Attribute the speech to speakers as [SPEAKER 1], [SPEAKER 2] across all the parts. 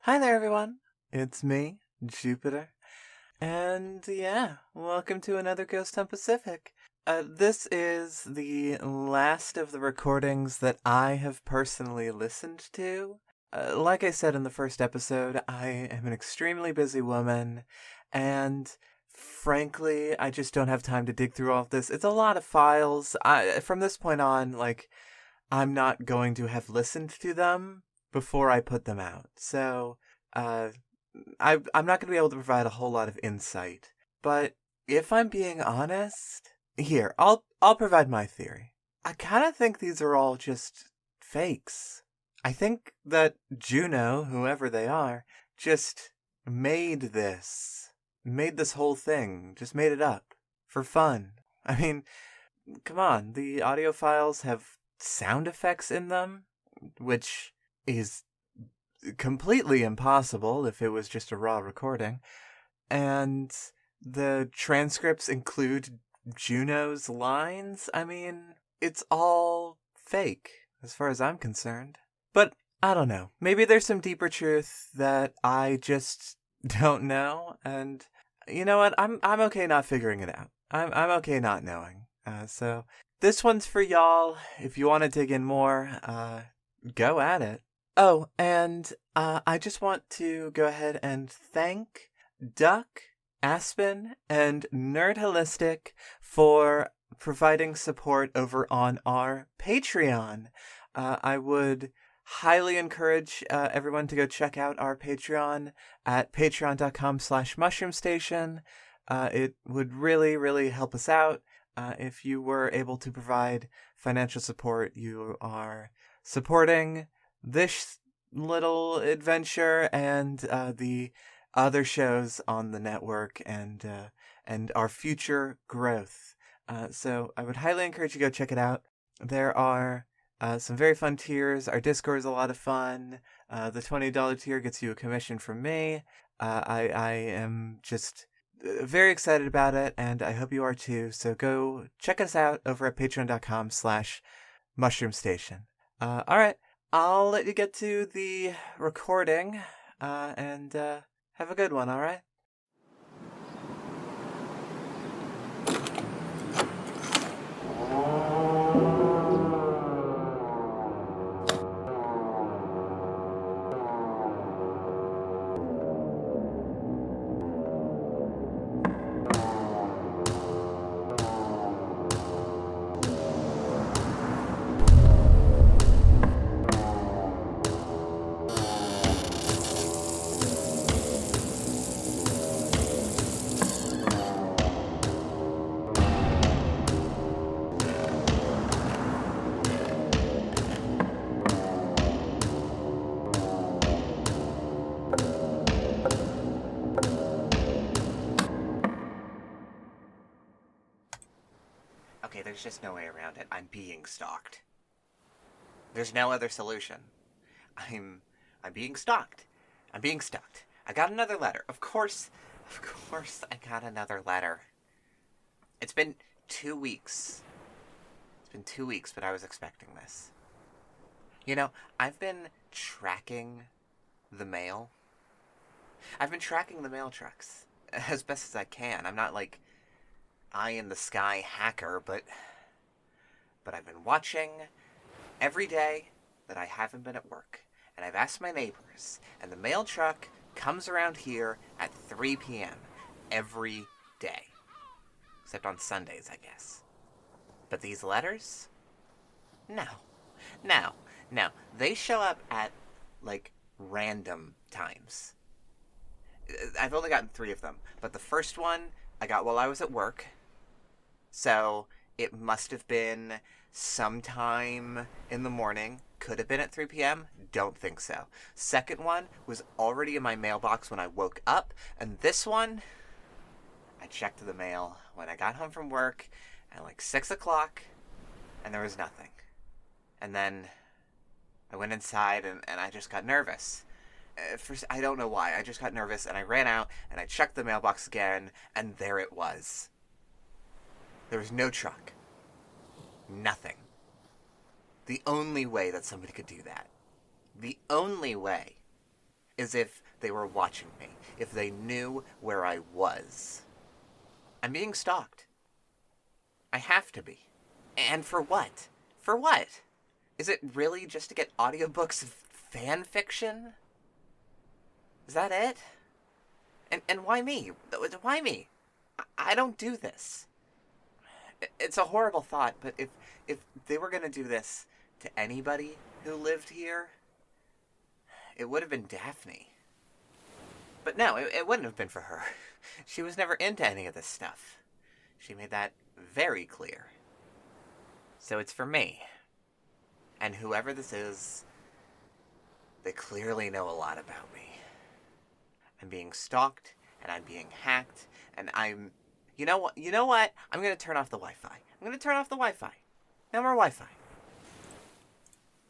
[SPEAKER 1] Hi there, everyone. It's me, Jupiter. And yeah, welcome to another Ghost Town Pacific. This is the last of the recordings that I have personally listened to. Like I said in the first episode, I am an extremely busy woman, and frankly, I just don't have time to dig through all of this. It's a lot of files. From this point on, I'm not going to have listened to them before I put them out. So, uh, I'm not going to be able to provide a whole lot of insight. But if I'm being honest, here, I'll provide my theory. I kind of think these are all just fakes. I think that Juno, whoever they are, just made this. Made this whole thing. Just made it up. For fun. I mean, come on, the audio files have sound effects in them, which is completely impossible if it was just a raw recording. And the transcripts include Juno's lines. I mean, it's all fake, as far as I'm concerned. But I don't know. Maybe there's some deeper truth that I just don't know, and you know what? I'm okay not figuring it out. I'm okay not knowing. So this one's for y'all. If you want to dig in more, go at it. Oh, and I just want to go ahead and thank Duck, Aspen, and Nerd Holistic for providing support over on our Patreon. I would highly encourage everyone to go check out our Patreon at patreon.com/mushroomstation. It would really, really help us out. If you were able to provide financial support, you are supporting this little adventure and the other shows on the network and our future growth. So I would highly encourage you to go check it out. There are some very fun tiers. Our Discord is a lot of fun. The $20 tier gets you a commission from me. I am just very excited about it, and I hope you are too. So go check us out over at patreon.com/mushroomstation. All right, I'll let you get to the recording, and have a good one, all right? Okay, there's just no way around it. I'm being stalked. There's no other solution. I'm I'm being stalked. I'm being stalked. I got another letter. Of course I got another letter. It's been 2 weeks. It's been 2 weeks, but I was expecting this. You know, I've been tracking the mail. I've been tracking the mail trucks as best as I can. I'm not like eye in the sky hacker, but I've been watching every day that I haven't been at work. And I've asked my neighbors, and the mail truck comes around here at 3 p.m. every day. Except on Sundays, I guess. But these letters? No. No. No. They show up at, like, random times. I've only gotten 3 of them. But the first one I got while I was at work. So it must have been sometime in the morning. Could have been at 3 p.m. Don't think so. Second one was already in my mailbox when I woke up. And this one, I checked the mail when I got home from work at like 6 o'clock, and there was nothing. And then I went inside and I just got nervous. I don't know why. I just got nervous and I ran out and I checked the mailbox again, and there it was. There was no truck. Nothing. The only way that somebody could do that. The only way as if they were watching me, if they knew where I was. I'm being stalked. I have to be. And for what? For what? Is it really just to get audiobooks of fan fiction? Is that it? And why me? Why me? I don't do this. It's a horrible thought, but if they were going to do this to anybody who lived here, it would have been Daphne. But no, it wouldn't have been for her. She was never into any of this stuff. She made that very clear. So it's for me. And whoever this is, they clearly know a lot about me. I'm being stalked, and I'm being hacked, and I'm... You know what? I'm going to turn off the Wi-Fi. I'm going to turn off the Wi-Fi. No more Wi-Fi.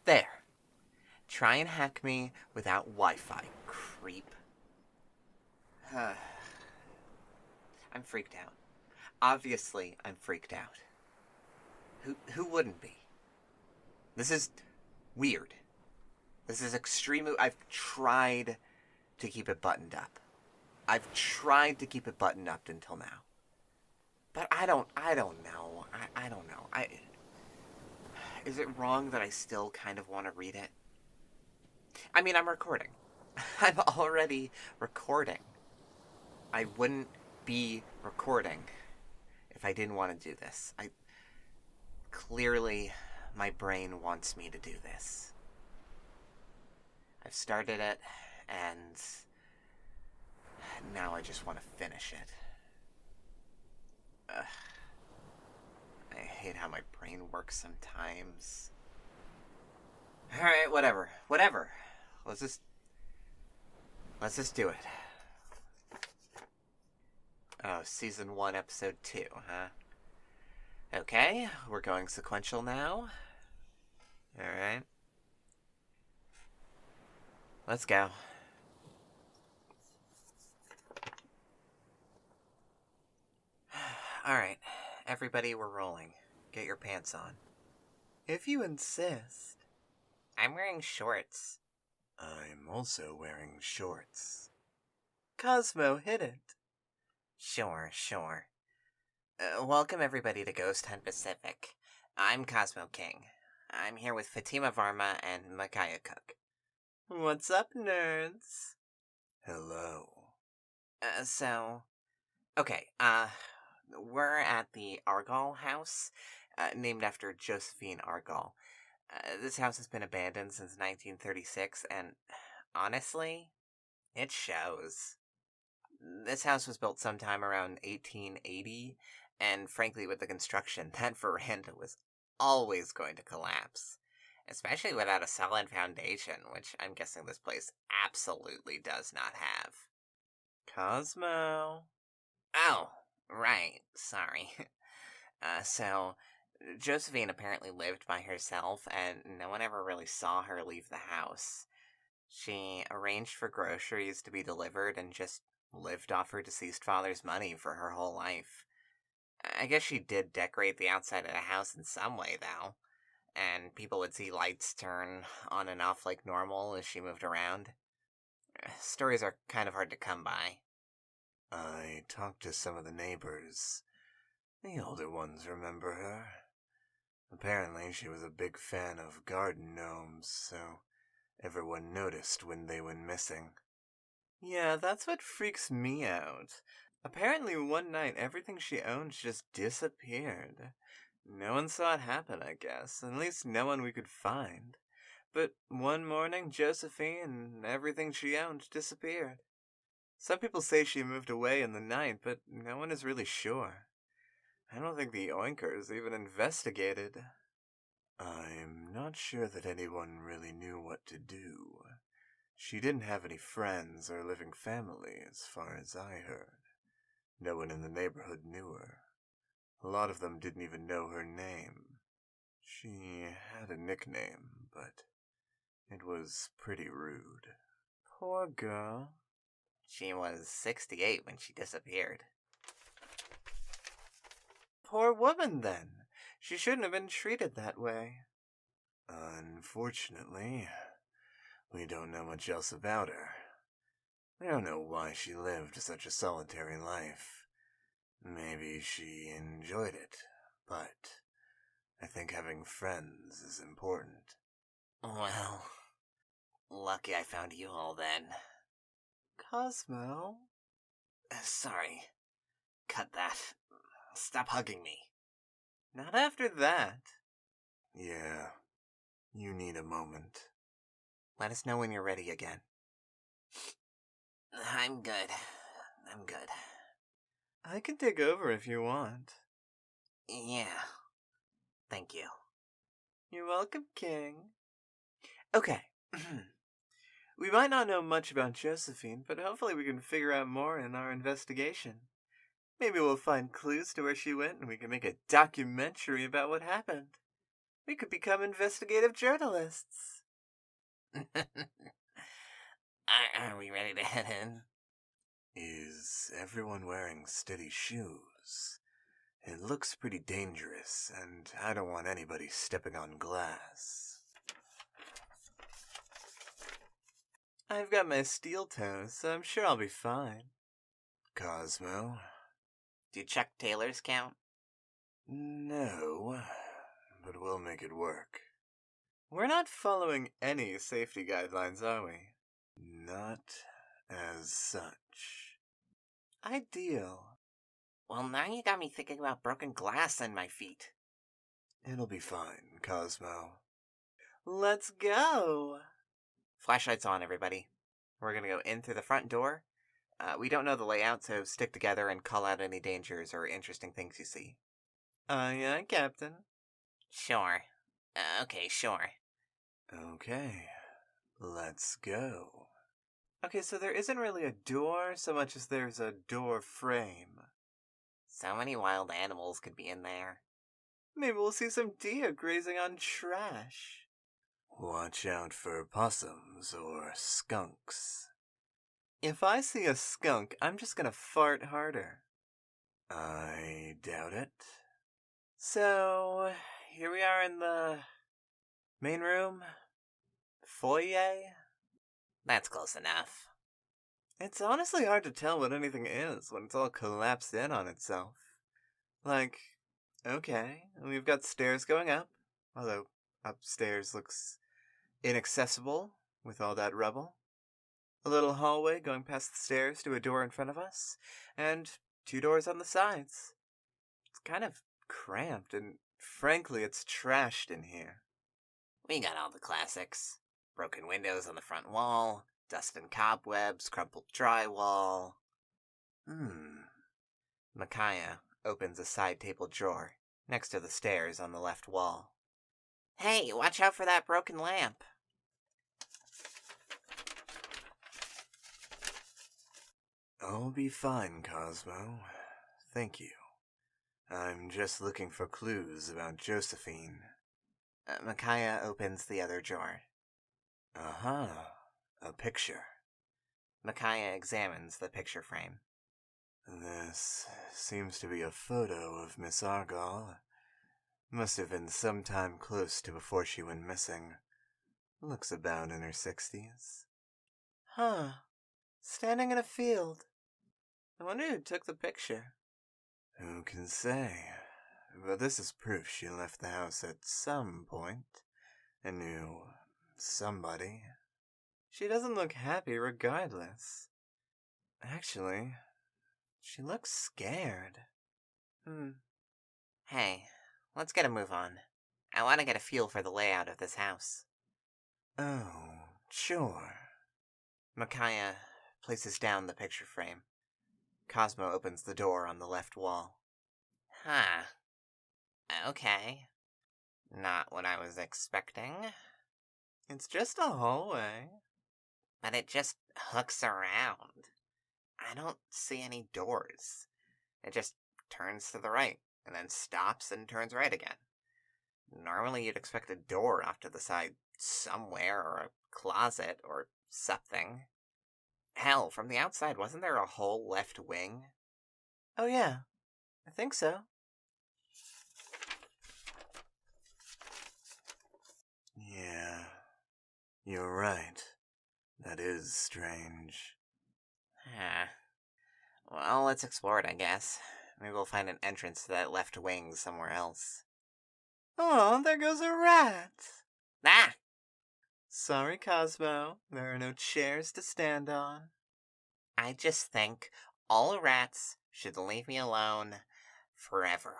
[SPEAKER 1] There. Try and hack me without Wi-Fi, creep. I'm freaked out. Obviously, I'm freaked out. Who wouldn't be? This is weird. This is extreme. I've tried to keep it buttoned up. I've tried to keep it buttoned up until now. But I don't know. I don't know. Is it wrong that I still kind of want to read it? I mean, I'm recording. I'm already recording. I wouldn't be recording if I didn't want to do this. Clearly, my brain wants me to do this. I've started it, and now I just want to finish it. I hate how my brain works sometimes. Alright, whatever. Let's just do it. Oh, Season 1, Episode 2, huh? Okay, we're going sequential now. Alright. Let's go. Alright, everybody, we're rolling. Get your pants on. If you insist. I'm wearing shorts. I'm also wearing shorts. Cosmo, hit it. Sure. Welcome everybody to Ghost Hunt Pacific. I'm Cosmo King. I'm here with Fatima Varma and Micaiah Cook. What's up, nerds? Hello. We're at the Argall house, named after Josephine Argall. This house has been abandoned since 1936, and honestly, it shows. This house was built sometime around 1880, and frankly, with the construction, that veranda was always going to collapse. Especially without a solid foundation, which I'm guessing this place absolutely does not have. Cosmo. Oh, right, sorry. Josephine apparently lived by herself, and no one ever really saw her leave the house. She arranged for groceries to be delivered and just lived off her deceased father's money for her whole life. I guess she did decorate the outside of the house in some way, though, and people would see lights turn on and off like normal as she moved around. Stories are kind of hard to come by. I talked to some of the neighbors. The older ones remember her. Apparently she was a big fan of garden gnomes, so everyone noticed when they went missing. Yeah, that's what freaks me out. Apparently one night everything she owned just disappeared. No one saw it happen, I guess. At least no one we could find. But one morning, Josephine and everything she owned disappeared. Some people say she moved away in the night, but no one is really sure. I don't think the Oinkers even investigated. I'm not sure that anyone really knew what to do. She didn't have any friends or living family, as far as I heard. No one in the neighborhood knew her. A lot of them didn't even know her name. She had a nickname, but it was pretty rude. Poor girl. She was 68 when she disappeared. Poor woman, then. She shouldn't have been treated that way. Unfortunately, we don't know much else about her.
[SPEAKER 2] I don't know why she lived such a solitary life. Maybe she enjoyed it, but I think having friends is important.
[SPEAKER 3] Well, lucky I found you all then.
[SPEAKER 1] Cosmo?
[SPEAKER 3] Sorry. Cut that. Stop hugging me.
[SPEAKER 1] Not after that.
[SPEAKER 2] Yeah, you need a moment.
[SPEAKER 3] Let us know when you're ready again. I'm good.
[SPEAKER 1] I can take over if you want.
[SPEAKER 3] Yeah. Thank you.
[SPEAKER 1] You're welcome, King. Okay. We might not know much about Josephine, but hopefully we can figure out more in our investigation. Maybe we'll find clues to where she went and we can make a documentary about what happened. We could become investigative journalists.
[SPEAKER 3] Are we ready to head in?
[SPEAKER 2] Is everyone wearing steady shoes? It looks pretty dangerous, and I don't want anybody stepping on glass.
[SPEAKER 1] I've got my steel toes, so I'm sure I'll be fine.
[SPEAKER 2] Cosmo?
[SPEAKER 3] Do Chuck Taylor's count?
[SPEAKER 2] No, but we'll make it work.
[SPEAKER 1] We're not following any safety guidelines, are we?
[SPEAKER 2] Not as such.
[SPEAKER 1] Ideal.
[SPEAKER 3] Well, now you got me thinking about broken glass in my feet.
[SPEAKER 2] It'll be fine, Cosmo.
[SPEAKER 1] Let's go!
[SPEAKER 3] Flashlights on, everybody. We're gonna go in through the front door. We don't know the layout, so stick together and call out any dangers or interesting things you see.
[SPEAKER 1] Aye, aye, Captain.
[SPEAKER 3] Sure. Okay, sure.
[SPEAKER 2] Okay, let's go.
[SPEAKER 1] Okay, so there isn't really a door so much as there's a door frame.
[SPEAKER 3] So many wild animals could be in there.
[SPEAKER 1] Maybe we'll see some deer grazing on trash.
[SPEAKER 2] Watch out for possums or skunks.
[SPEAKER 1] If I see a skunk, I'm just gonna fart harder.
[SPEAKER 2] I doubt it.
[SPEAKER 1] So, here we are in the main room. Foyer.
[SPEAKER 3] That's close enough.
[SPEAKER 1] It's honestly hard to tell what anything is when it's all collapsed in on itself. Like, okay, we've got stairs going up, although upstairs looks inaccessible with all that rubble. A little hallway going past the stairs to a door in front of us, and 2 doors on the sides. It's kind of cramped, and frankly, it's trashed in here.
[SPEAKER 3] We got all the classics. Broken windows on the front wall, dust and cobwebs, crumpled drywall. Micaiah opens a side table drawer next to the stairs on the left wall. Hey, watch out for that broken lamp.
[SPEAKER 2] I'll be fine, Cosmo. Thank you. I'm just looking for clues about Josephine.
[SPEAKER 3] Micaiah opens the other drawer.
[SPEAKER 2] Aha, a picture.
[SPEAKER 3] Micaiah examines the picture frame.
[SPEAKER 2] This seems to be a photo of Miss Argall. Must have been some time close to before she went missing. Looks about in her 60s.
[SPEAKER 1] Huh. Standing in a field. I wonder who took the picture.
[SPEAKER 2] Who can say? But this is proof she left the house at some point and knew somebody.
[SPEAKER 1] She doesn't look happy regardless. Actually, she looks scared.
[SPEAKER 3] Hey, let's get a move on. I want to get a feel for the layout of this house.
[SPEAKER 2] Oh, sure.
[SPEAKER 3] Micaiah places down the picture frame. Cosmo opens the door on the left wall. Huh. Okay. Not what I was expecting.
[SPEAKER 1] It's just a hallway.
[SPEAKER 3] But it just hooks around. I don't see any doors. It just turns to the right, and then stops and turns right again. Normally you'd expect a door off to the side somewhere, or a closet, or something. Hell, from the outside, wasn't there a whole left wing?
[SPEAKER 1] Oh yeah, I think so.
[SPEAKER 2] Yeah, you're right. That is strange.
[SPEAKER 3] Ah. Well, let's explore it, I guess. Maybe we'll find an entrance to that left wing somewhere else.
[SPEAKER 1] Oh, there goes a rat!
[SPEAKER 3] Ah!
[SPEAKER 1] Sorry, Cosmo. There are no chairs to stand on.
[SPEAKER 3] I just think all rats should leave me alone forever.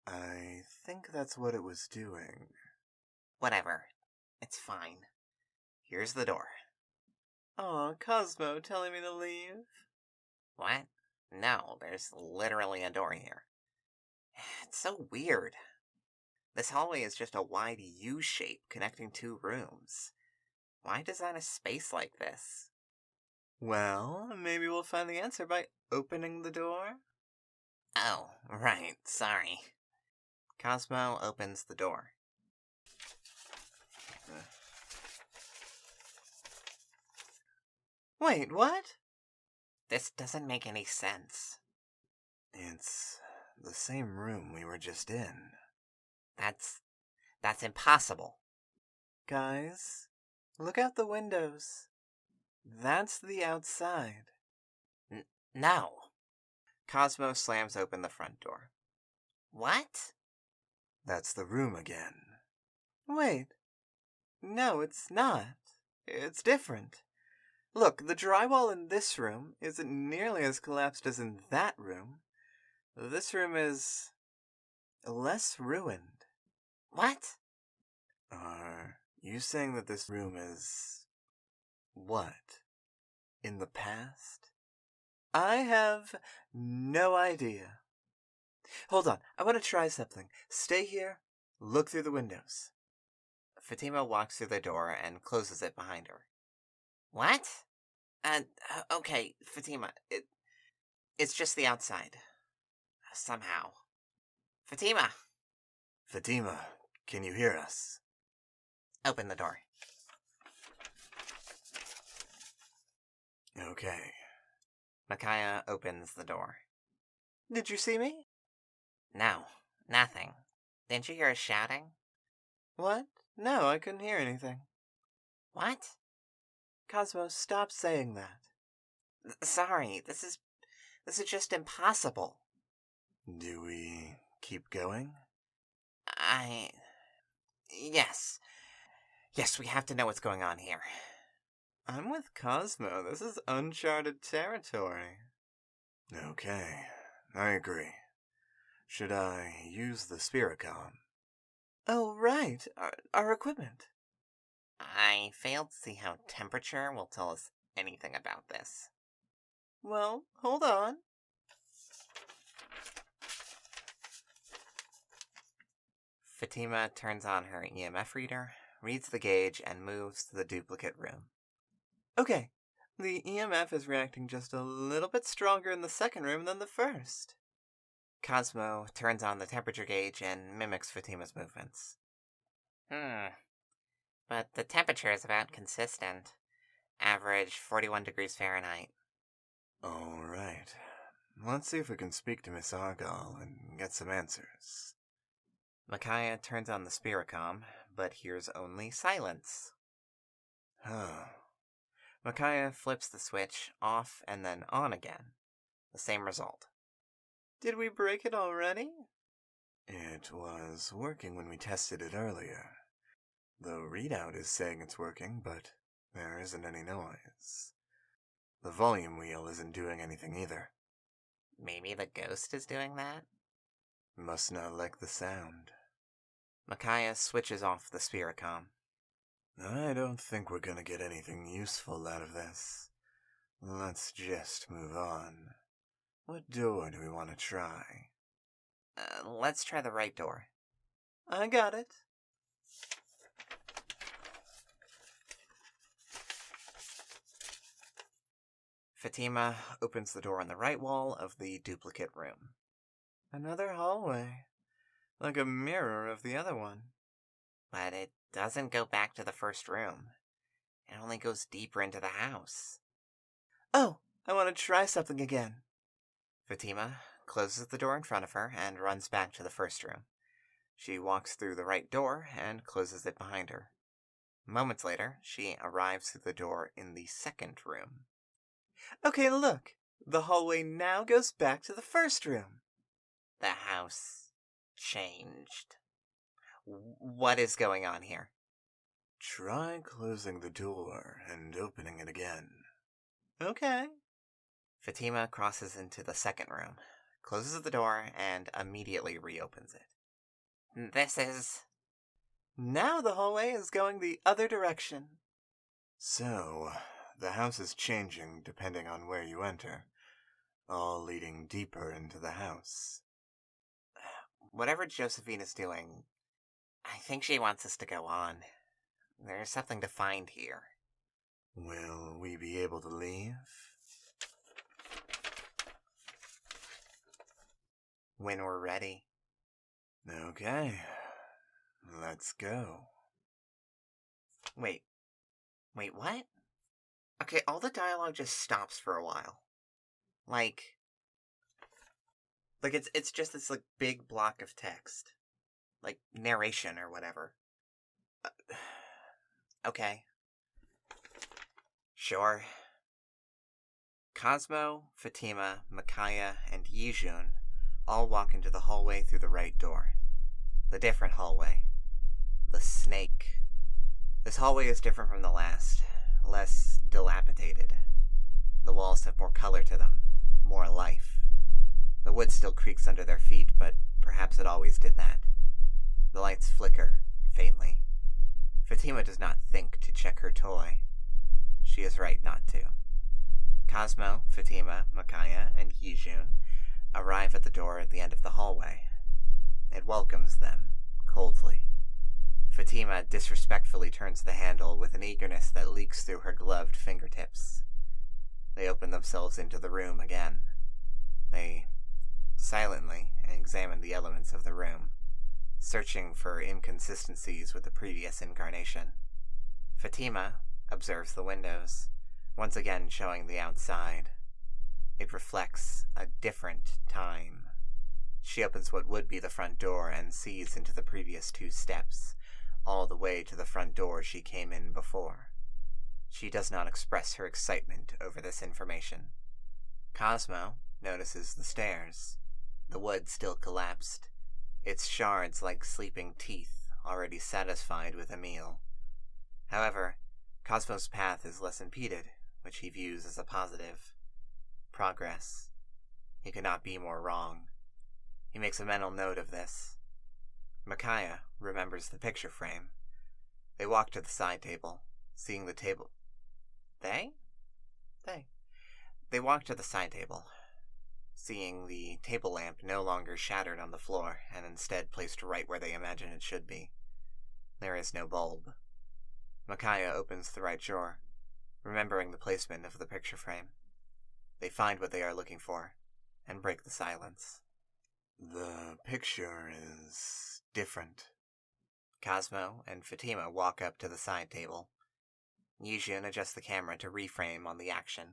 [SPEAKER 2] I think that's what it was doing.
[SPEAKER 3] Whatever. It's fine. Here's the door.
[SPEAKER 1] Aw, Cosmo telling me to leave?
[SPEAKER 3] What? No, there's literally a door here. It's so weird. This hallway is just a wide U shape connecting two rooms. Why design a space like this?
[SPEAKER 1] Well, maybe we'll find the answer by opening the door?
[SPEAKER 3] Oh, right, sorry. Cosmo opens the door.
[SPEAKER 1] Wait, what?
[SPEAKER 3] This doesn't make any sense.
[SPEAKER 2] It's the same room we were just in.
[SPEAKER 3] That's impossible.
[SPEAKER 1] Guys, look out the windows. That's the outside.
[SPEAKER 3] No.
[SPEAKER 1] Cosmo slams open the front door.
[SPEAKER 3] What?
[SPEAKER 2] That's the room again.
[SPEAKER 1] Wait. No, it's not. It's different. Look, the drywall in this room isn't nearly as collapsed as in that room. This room is less ruined.
[SPEAKER 3] What?
[SPEAKER 2] Are you saying that this room is... what? In the past?
[SPEAKER 1] I have no idea. Hold on, I want to try something. Stay here, look through the windows.
[SPEAKER 3] Fatima walks through the door and closes it behind her. What? Okay, Fatima, it's just the outside. Somehow. Fatima!
[SPEAKER 2] Fatima, can you hear us?
[SPEAKER 3] Open the door.
[SPEAKER 2] Okay.
[SPEAKER 3] Micaiah opens the door.
[SPEAKER 1] Did you see me?
[SPEAKER 3] No, nothing. Didn't you hear us shouting?
[SPEAKER 1] What? No, I couldn't hear anything.
[SPEAKER 3] What?
[SPEAKER 1] Cosmo, stop saying that.
[SPEAKER 3] Sorry, this is just impossible.
[SPEAKER 2] Do we keep going?
[SPEAKER 3] Yes. Yes, we have to know what's going on here.
[SPEAKER 1] I'm with Cosmo. This is uncharted territory.
[SPEAKER 2] Okay, I agree. Should I use the Spiricom?
[SPEAKER 1] Oh, right. Our equipment.
[SPEAKER 3] I failed to see how temperature will tell us anything about this.
[SPEAKER 1] Well, hold on.
[SPEAKER 3] Fatima turns on her EMF reader, reads the gauge, and moves to the duplicate room.
[SPEAKER 1] Okay, the EMF is reacting just a little bit stronger in the second room than the first.
[SPEAKER 3] Cosmo turns on the temperature gauge and mimics Fatima's movements. But the temperature is about consistent. Average 41 degrees Fahrenheit.
[SPEAKER 2] Alright. Let's see if we can speak to Miss Argyle and get some answers.
[SPEAKER 3] Micaiah turns on the Spiricom, but hears only silence.
[SPEAKER 2] Huh.
[SPEAKER 3] Micaiah flips the switch off and then on again. The same result.
[SPEAKER 1] Did we break it already?
[SPEAKER 2] It was working when we tested it earlier. The readout is saying it's working, but there isn't any noise. The volume wheel isn't doing anything either.
[SPEAKER 3] Maybe the ghost is doing that?
[SPEAKER 2] Must not like the sound.
[SPEAKER 3] Micaiah switches off the Spiricom.
[SPEAKER 2] I don't think we're gonna get anything useful out of this. Let's just move on. What door do we want to try?
[SPEAKER 3] Let's try the right door.
[SPEAKER 1] I got it.
[SPEAKER 3] Fatima opens the door on the right wall of the duplicate room.
[SPEAKER 1] Another hallway. Like a mirror of the other one.
[SPEAKER 3] But it doesn't go back to the first room. It only goes deeper into the house.
[SPEAKER 1] Oh, I want to try something again.
[SPEAKER 3] Fatima closes the door in front of her and runs back to the first room. She walks through the right door and closes it behind her. Moments later, she arrives through the door in the second room.
[SPEAKER 1] Okay, look. The hallway now goes back to the first room.
[SPEAKER 3] The house changed. What is going on here?
[SPEAKER 2] Try closing the door and opening it again.
[SPEAKER 1] Okay.
[SPEAKER 3] Fatima crosses into the second room, closes the door, and immediately reopens it. This is...
[SPEAKER 1] Now the hallway is going the other direction.
[SPEAKER 2] So, the house is changing depending on where you enter, all leading deeper into the house.
[SPEAKER 3] Whatever Josephine is doing, I think she wants us to go on. There's something to find here.
[SPEAKER 2] Will we be able to leave?
[SPEAKER 3] When we're ready.
[SPEAKER 2] Okay, let's go.
[SPEAKER 3] Wait, what? Okay, all the dialogue just stops for a while. Like it's just this like big block of text. Like narration or whatever. Okay. Sure. Cosmo, Fatima, Micaiah, and Yijun all walk into the hallway through the right door. The different hallway. The snake. This hallway is different from the last. Less dilapidated. The walls have more color to them. More life. The wood still creaks under their feet, but perhaps it always did that. The lights flicker, faintly. Fatima does not think to check her toy. She is right not to. Cosmo, Fatima, Micaiah, and Yijun arrive at the door at the end of the hallway. It welcomes them, coldly. Fatima disrespectfully turns the handle with an eagerness that leaks through her gloved fingertips. They open themselves into the room again. They silently examine the elements of the room, searching for inconsistencies with the previous incarnation. Fatima observes the windows, once again showing the outside. It reflects a different time. She opens what would be the front door and sees into the previous 2 steps, all the way to the front door she came in before. She does not express her excitement over this information. Cosmo notices the stairs. The wood still collapsed, its shards like sleeping teeth already satisfied with a meal. However, Cosmo's path is less impeded, which he views as a positive. Progress. He could not be more wrong. He makes a mental note of this. Micaiah remembers the picture frame. They walk to the side table, seeing the table... They walk to the side table, seeing the table lamp no longer shattered on the floor and instead placed right where they imagine it should be. There is no bulb. Micaiah opens the right drawer, remembering the placement of the picture frame. They find what they are looking for, and break the silence.
[SPEAKER 2] The picture is different.
[SPEAKER 3] Cosmo and Fatima walk up to the side table. Yijun adjusts the camera to reframe on the action.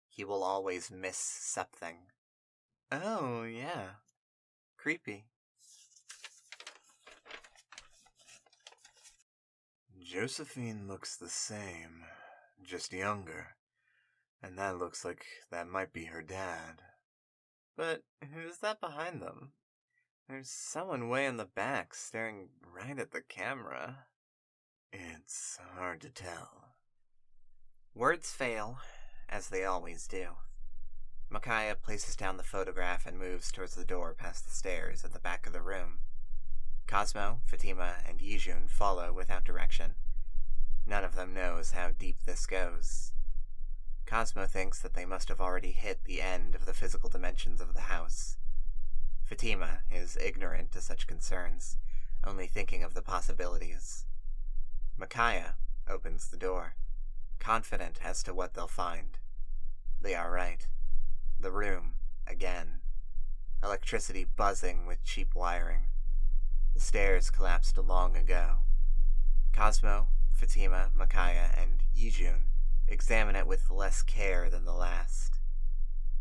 [SPEAKER 3] He will always miss something.
[SPEAKER 1] Oh, yeah. Creepy.
[SPEAKER 2] Josephine looks the same, just younger. And that looks like that might be her dad.
[SPEAKER 1] But who's that behind them? There's someone way in the back staring right at the camera.
[SPEAKER 2] It's hard to tell.
[SPEAKER 3] Words fail, as they always do. Micaiah places down the photograph and moves towards the door past the stairs at the back of the room. Cosmo, Fatima, and Yijun follow without direction. None of them knows how deep this goes. Cosmo thinks that they must have already hit the end of the physical dimensions of the house. Fatima is ignorant to such concerns, only thinking of the possibilities. Micaiah opens the door, confident as to what they'll find. They are right. The room, again. Electricity buzzing with cheap wiring. The stairs collapsed long ago. Cosmo, Fatima, Micaiah, and Yijun examine it with less care than the last.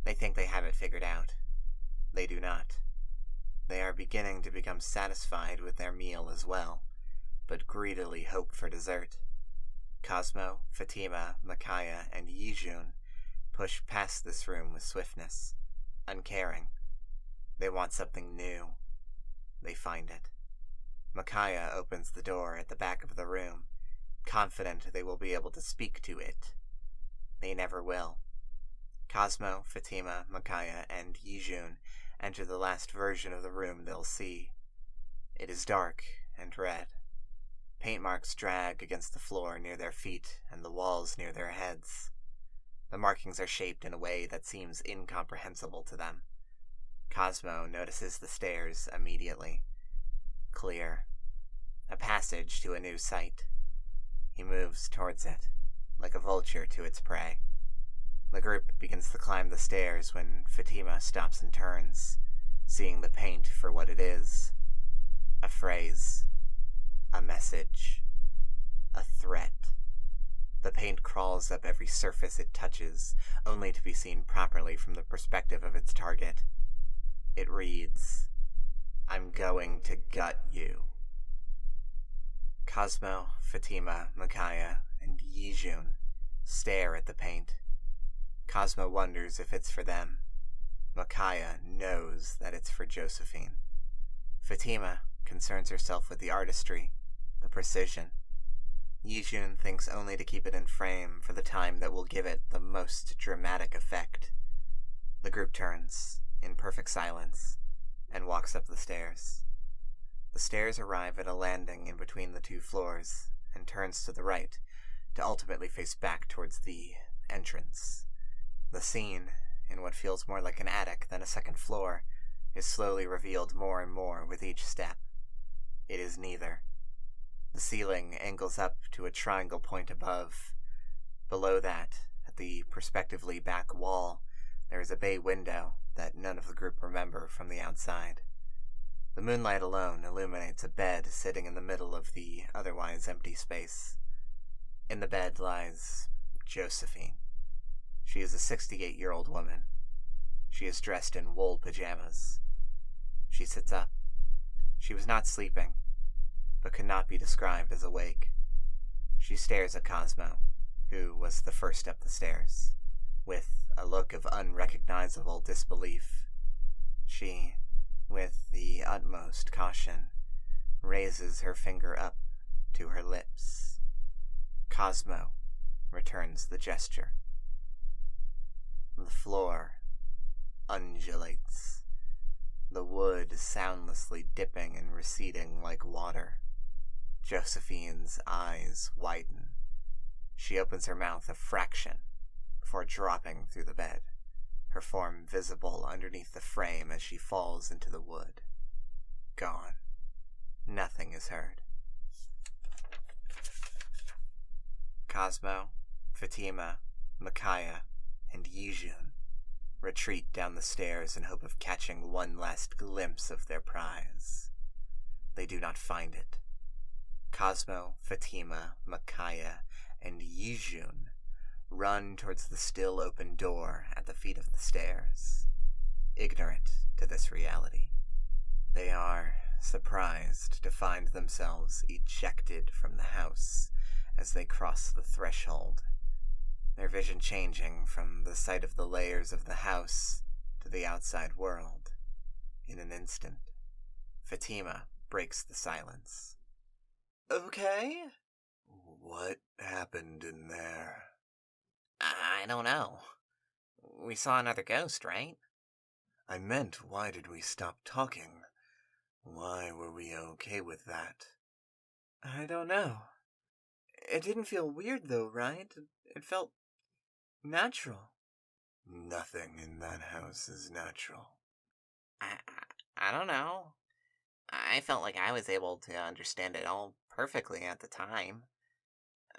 [SPEAKER 3] They think they have it figured out. They do not. They are beginning to become satisfied with their meal as well, but greedily hope for dessert. Cosmo, Fatima, Micaiah, and Yijun push past this room with swiftness, uncaring. They want something new. They find it. Micaiah opens the door at the back of the room, confident they will be able to speak to it. They never will. Cosmo, Fatima, Micaiah, and Yijun enter the last version of the room they'll see. It is dark and red. Paint marks drag against the floor near their feet and the walls near their heads. The markings are shaped in a way that seems incomprehensible to them. Cosmo notices the stairs immediately. Clear. A passage to a new site. He moves towards it, like a vulture to its prey. The group begins to climb the stairs when Fatima stops and turns, seeing the paint for what it is. A phrase. A message. A threat. The paint crawls up every surface it touches, only to be seen properly from the perspective of its target. It reads, "I'm going to gut you." Cosmo, Fatima, Micaiah, and Yijun stare at the paint. Cosmo wonders if it's for them. Micaiah knows that it's for Josephine. Fatima concerns herself with the artistry, the precision. Yijun thinks only to keep it in frame for the time that will give it the most dramatic effect. The group turns, in perfect silence, and walks up the stairs. The stairs arrive at a landing in between the two floors, and turns to the right, to ultimately face back towards the entrance. The scene, in what feels more like an attic than a second floor, is slowly revealed more and more with each step. It is neither. The ceiling angles up to a triangle point above. Below that, at the prospectively back wall, there is a bay window that none of the group remember from the outside. The moonlight alone illuminates a bed sitting in the middle of the otherwise empty space. In the bed lies Josephine. She is a 68-year-old woman. She is dressed in wool pajamas. She sits up. She was not sleeping, but could not be described as awake. She stares at Cosmo, who was the first up the stairs, with a look of unrecognizable disbelief. She, with the utmost caution, raises her finger up to her lips. Cosmo returns the gesture. The floor undulates, the wood soundlessly dipping and receding like water. Josephine's eyes widen. She opens her mouth a fraction before dropping through the bed, her form visible underneath the frame as she falls into the wood. Gone. Nothing is heard. Cosmo, Fatima, Micaiah, and Yijun retreat down the stairs in hope of catching one last glimpse of their prize. They do not find it. Cosmo, Fatima, Micaiah, and Yijun run towards the still open door at the feet of the stairs, ignorant to this reality. They are surprised to find themselves ejected from the house as they cross the threshold, their vision changing from the sight of the layers of the house to the outside world. In an instant, Fatima breaks the silence.
[SPEAKER 1] Okay?
[SPEAKER 2] What happened in there?
[SPEAKER 3] I don't know. We saw another ghost, right?
[SPEAKER 2] I meant, why did we stop talking? Why were we okay with that?
[SPEAKER 1] I don't know. It didn't feel weird though, right? It felt natural.
[SPEAKER 2] Nothing in that house is natural.
[SPEAKER 3] I don't know. I felt like I was able to understand it all perfectly at the time.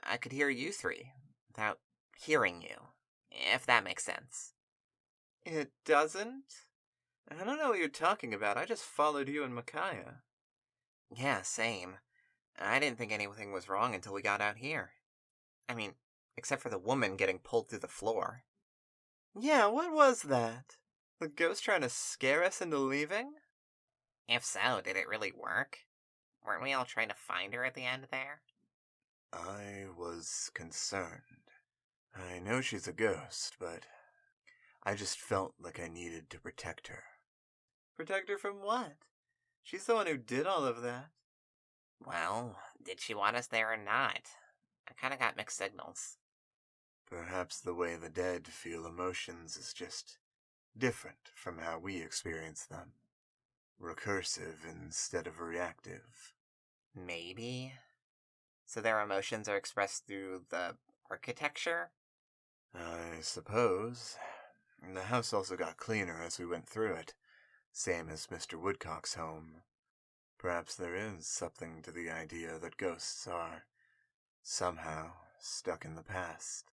[SPEAKER 3] I could hear you three without hearing you, if that makes sense.
[SPEAKER 1] It doesn't? I don't know what you're talking about. I just followed you and Micaiah.
[SPEAKER 3] Yeah, same. I didn't think anything was wrong until we got out here. I mean, except for the woman getting pulled through the floor.
[SPEAKER 1] Yeah, what was that? The ghost trying to scare us into leaving?
[SPEAKER 3] If so, did it really work? Weren't we all trying to find her at the end there?
[SPEAKER 2] I was concerned. I know she's a ghost, but I just felt like I needed to protect her.
[SPEAKER 1] Protect her from what? She's the one who did all of that.
[SPEAKER 3] Well, did she want us there or not? I kind of got mixed signals.
[SPEAKER 2] Perhaps the way the dead feel emotions is just different from how we experience them. Recursive instead of reactive.
[SPEAKER 3] Maybe. So their emotions are expressed through the architecture?
[SPEAKER 2] I suppose. The house also got cleaner as we went through it, same as Mr. Woodcock's home. Perhaps there is something to the idea that ghosts are somehow stuck in the past.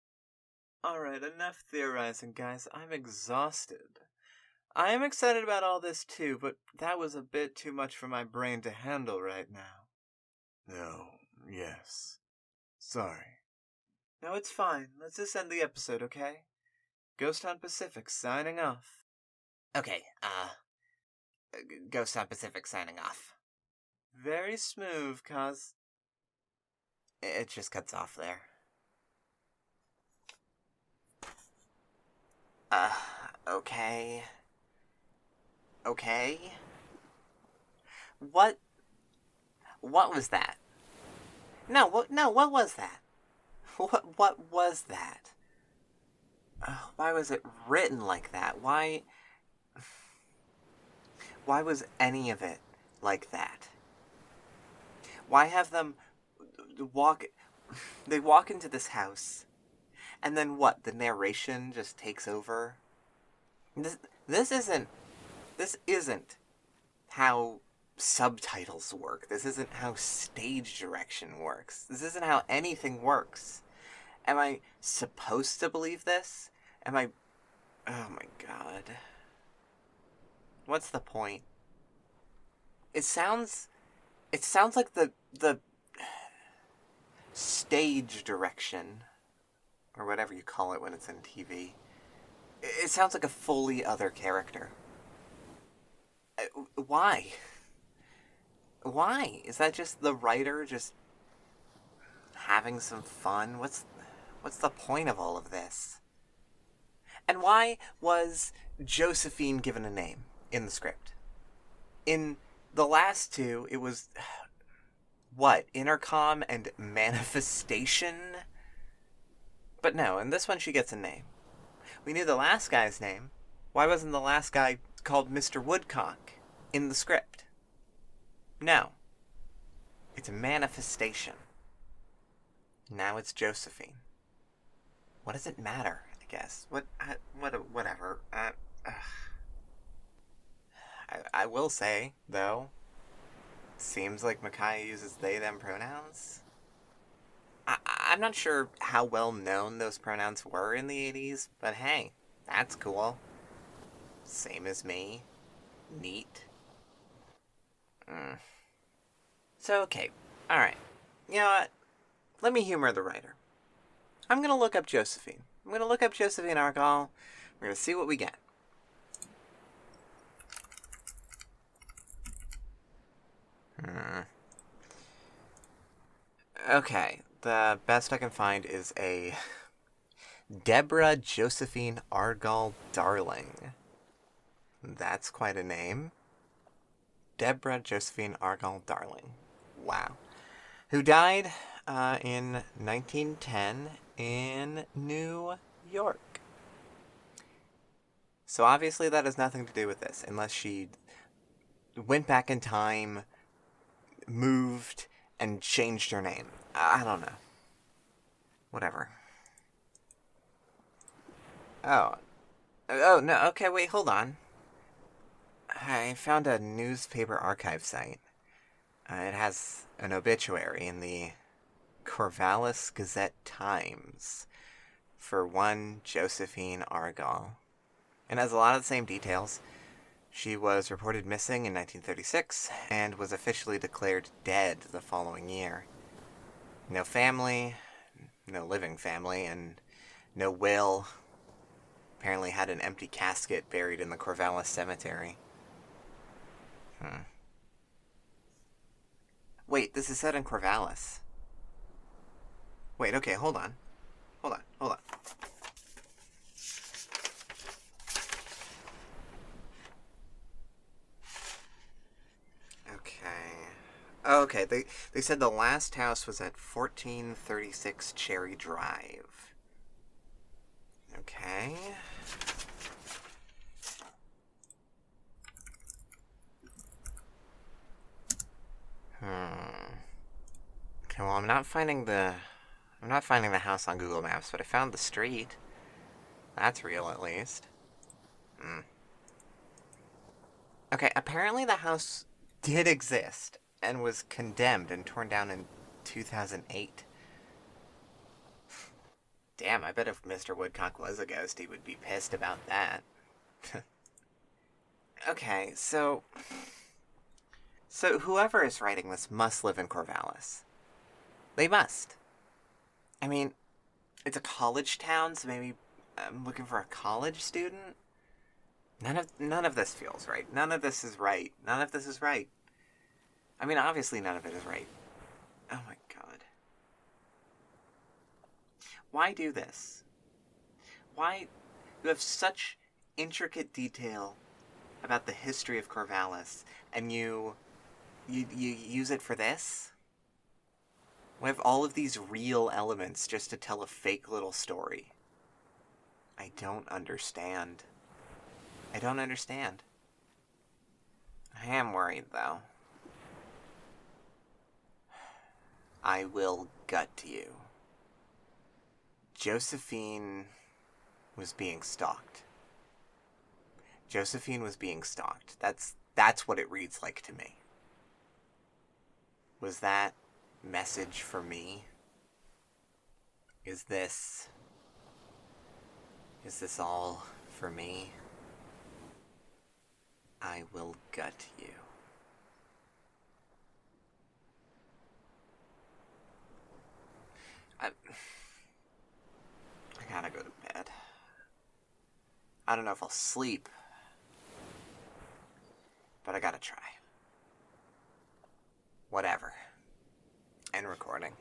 [SPEAKER 1] Alright, enough theorizing, guys. I'm exhausted. I am excited about all this too, but that was a bit too much for my brain to handle right now.
[SPEAKER 2] No, yes. Sorry.
[SPEAKER 1] No, it's fine. Let's just end the episode, okay? Ghost Hunt Pacific signing off.
[SPEAKER 3] Okay, Ghost Hunt Pacific signing off.
[SPEAKER 1] Very smooth, cuz.
[SPEAKER 3] It just cuts off there. Okay. Okay. What was that? No, what was that? What was that? Why was it written like that? Why was any of it like that? Why have them walk... They walk into this house, and then what? The narration just takes over? This isn't how subtitles work. This isn't how stage direction works. This isn't how anything works. Am I supposed to believe this? Am I... Oh my god. What's the point? It sounds like the stage direction, or whatever you call it when it's in TV. It sounds like a fully other character. Why? Why? Is that just the writer just having some fun? What's the point of all of this? And why was Josephine given a name in the script? In the last two, it was... What? Intercom and manifestation? But no, in this one she gets a name. We knew the last guy's name. Why wasn't the last guy called Mr. Woodcock in the script? No. It's a manifestation. Now it's Josephine. What does it matter, I guess? Whatever. I will say, though, seems like Micaiah uses they, them pronouns. I'm not sure how well known those pronouns were in the 80s, but hey, that's cool. Same as me. Neat. So, okay. Alright. You know what? Let me humor the writer. I'm gonna look up Josephine. I'm gonna look up Josephine Argall. We're gonna see what we get. Okay, the best I can find is a Deborah Josephine Argall Darling. That's quite a name. Deborah Josephine Argall Darling. Wow. Who died in 1910 in New York. So obviously that has nothing to do with this, unless she went back in time, moved, and changed her name. I don't know. Whatever. Oh, no, okay, wait, hold on. I found a newspaper archive site. It has an obituary in the Corvallis Gazette-Times for one Josephine Argall. It has a lot of the same details. She was reported missing in 1936 and was officially declared dead the following year. No family, no living family, and no will. Apparently had an empty casket buried in the Corvallis Cemetery. Wait, this is set in Corvallis. Wait, okay, hold on. Hold on. Oh, okay, they said the last house was at 1436 Cherry Drive. Okay. Okay, well, I'm not finding the house on Google Maps, but I found the street. That's real, at least. Okay, apparently the house did exist and was condemned and torn down in 2008. Damn, I bet if Mr. Woodcock was a ghost, he would be pissed about that. Okay, so whoever is writing this must live in Corvallis. They must. I mean, it's a college town, so maybe I'm looking for a college student. None of this feels right. None of this is right. None of this is right. I mean, obviously none of it is right. Oh my god. Why do this? Why you have such intricate detail about the history of Corvallis, and you use it for this? We have all of these real elements just to tell a fake little story. I don't understand. I don't understand. I am worried, though. I will gut you. Josephine was being stalked. Josephine was being stalked. That's what it reads like to me. Was that message for me? Is this all for me? I will gut you. I gotta go to bed. I don't know if I'll sleep, but I gotta try. Whatever. End recording.